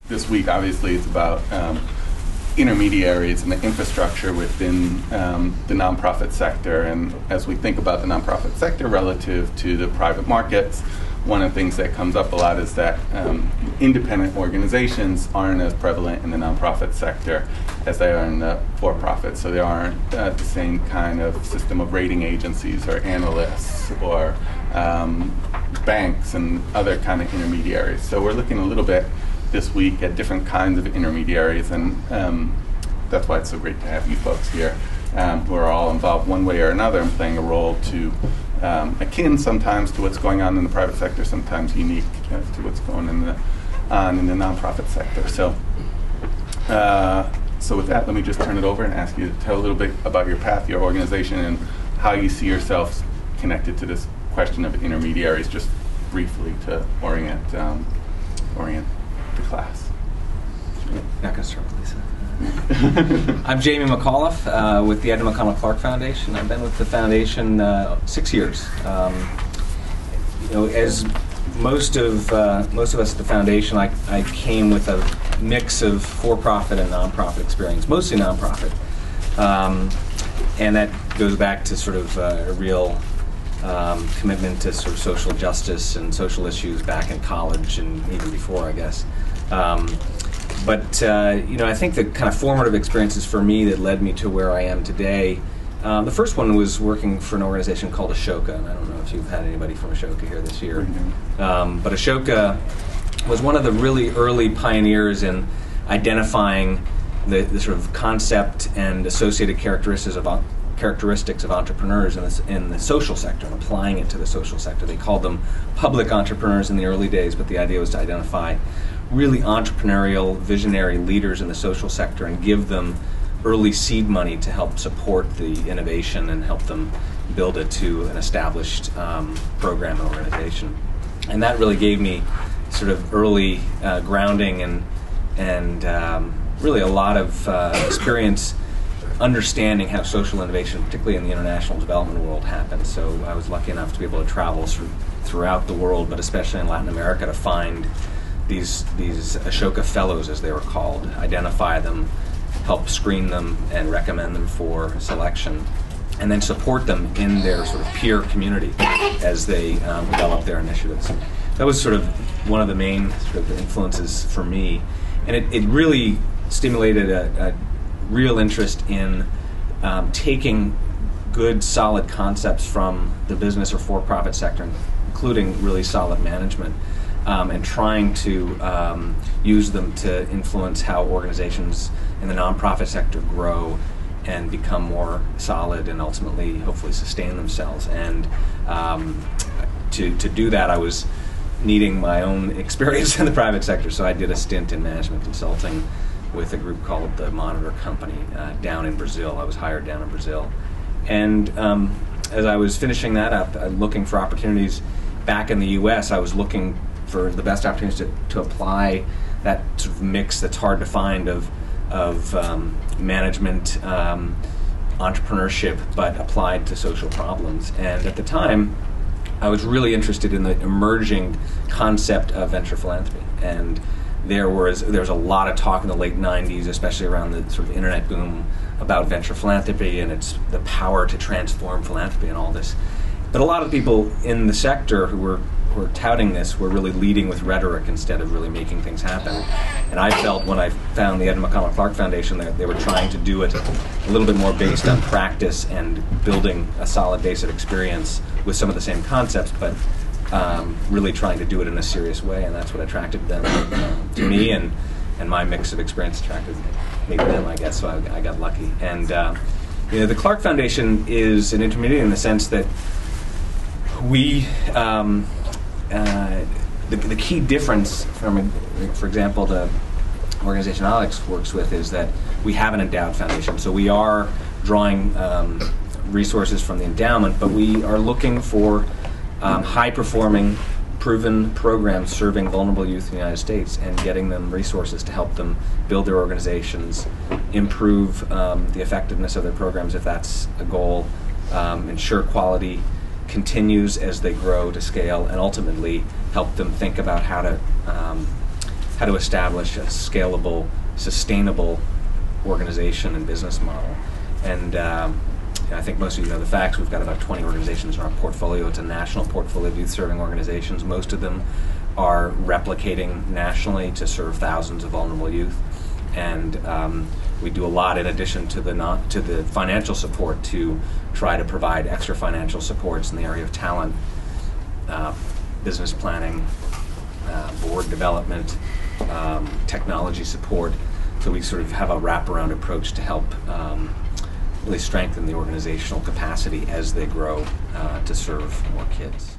This week, obviously, it's about intermediaries and the infrastructure within the nonprofit sector. And as we think about the nonprofit sector relative to the private markets, one of the things that comes up a lot is that independent organizations aren't as prevalent in the nonprofit sector as they are in the for-profit. So there aren't the same kind of system of rating agencies or analysts or banks and other kind of intermediaries. So we're looking a little bit this week at different kinds of intermediaries, and that's why it's so great to have you folks here, who are all involved one way or another in playing a role to akin sometimes to what's going on in the private sector, sometimes unique to what's going on in the nonprofit sector. So, so with that, let me just turn it over and ask you to tell a little bit about your path, your organization, and how you see yourselves connected to this question of intermediaries, just briefly to orient the class. Not going to start with Lisa. I'm Jamie McAuliffe with the Edna McConnell Clark Foundation. I've been with the foundation 6 years. As most of us at the foundation, I came with a mix of for-profit and nonprofit experience, mostly nonprofit, and that goes back to sort of a real commitment to sort of social justice and social issues back in college and even before, I guess. But I think the kind of formative experiences for me that led me to where I am today, the first one was working for an organization called Ashoka, and I don't know if you've had anybody from Ashoka here this year. But Ashoka was one of the really early pioneers in identifying the sort of concept and associated characteristics of entrepreneurs in the social sector and applying it to the social sector. They called them public entrepreneurs in the early days, but the idea was to identify really entrepreneurial, visionary leaders in the social sector and give them early seed money to help support the innovation and help them build it to an established program and organization. And that really gave me sort of early grounding and really a lot of experience understanding how social innovation, particularly in the international development world, happens. So I was lucky enough to be able to travel throughout the world, but especially in Latin America, to find these Ashoka Fellows, as they were called, identify them, help screen them, and recommend them for selection, and then support them in their sort of peer community as they develop their initiatives. That was sort of one of the main sort of influences for me, and it really stimulated a real interest in taking good, solid concepts from the business or for-profit sector, including really solid management, and trying to use them to influence how organizations in the nonprofit sector grow and become more solid and ultimately, hopefully, sustain themselves. And to do that, I was needing my own experience in the private sector, so I did a stint in management consulting with a group called the Monitor Company down in Brazil. I was hired down in Brazil. And as I was finishing that up, looking for opportunities back in the U.S., I was looking for the best opportunities to apply that sort of mix that's hard to find of management, entrepreneurship, but applied to social problems. And at the time, I was really interested in the emerging concept of venture philanthropy. And there was a lot of talk in the late 90s, especially around the sort of internet boom, about venture philanthropy and its the power to transform philanthropy and all this. But a lot of people in the sector who were touting this were really leading with rhetoric instead of really making things happen. And I felt when I found the Edna McConnell Clark Foundation that they were trying to do it a little bit more based on practice and building a solid base of experience with some of the same concepts, but really trying to do it in a serious way, and that's what attracted them to me, and my mix of experience attracted maybe them, I guess, so I got lucky. And the Clark Foundation is an intermediary in the sense that we, the key difference from, for example, the organization Alex works with is that we have an endowed foundation, so we are drawing resources from the endowment, but we are looking for high-performing, proven programs serving vulnerable youth in the United States and getting them resources to help them build their organizations, improve the effectiveness of their programs if that's a goal, ensure quality continues as they grow to scale, and ultimately help them think about how to how to establish a scalable, sustainable organization and business model. And I think most of you know the facts. We've got about 20 organizations in our portfolio. It's a national portfolio of youth-serving organizations. Most of them are replicating nationally to serve thousands of vulnerable youth. And we do a lot in addition to the financial support to try to provide extra financial supports in the area of talent, business planning, board development, technology support. So we sort of have a wraparound approach to help really strengthen the organizational capacity as they grow to serve more kids.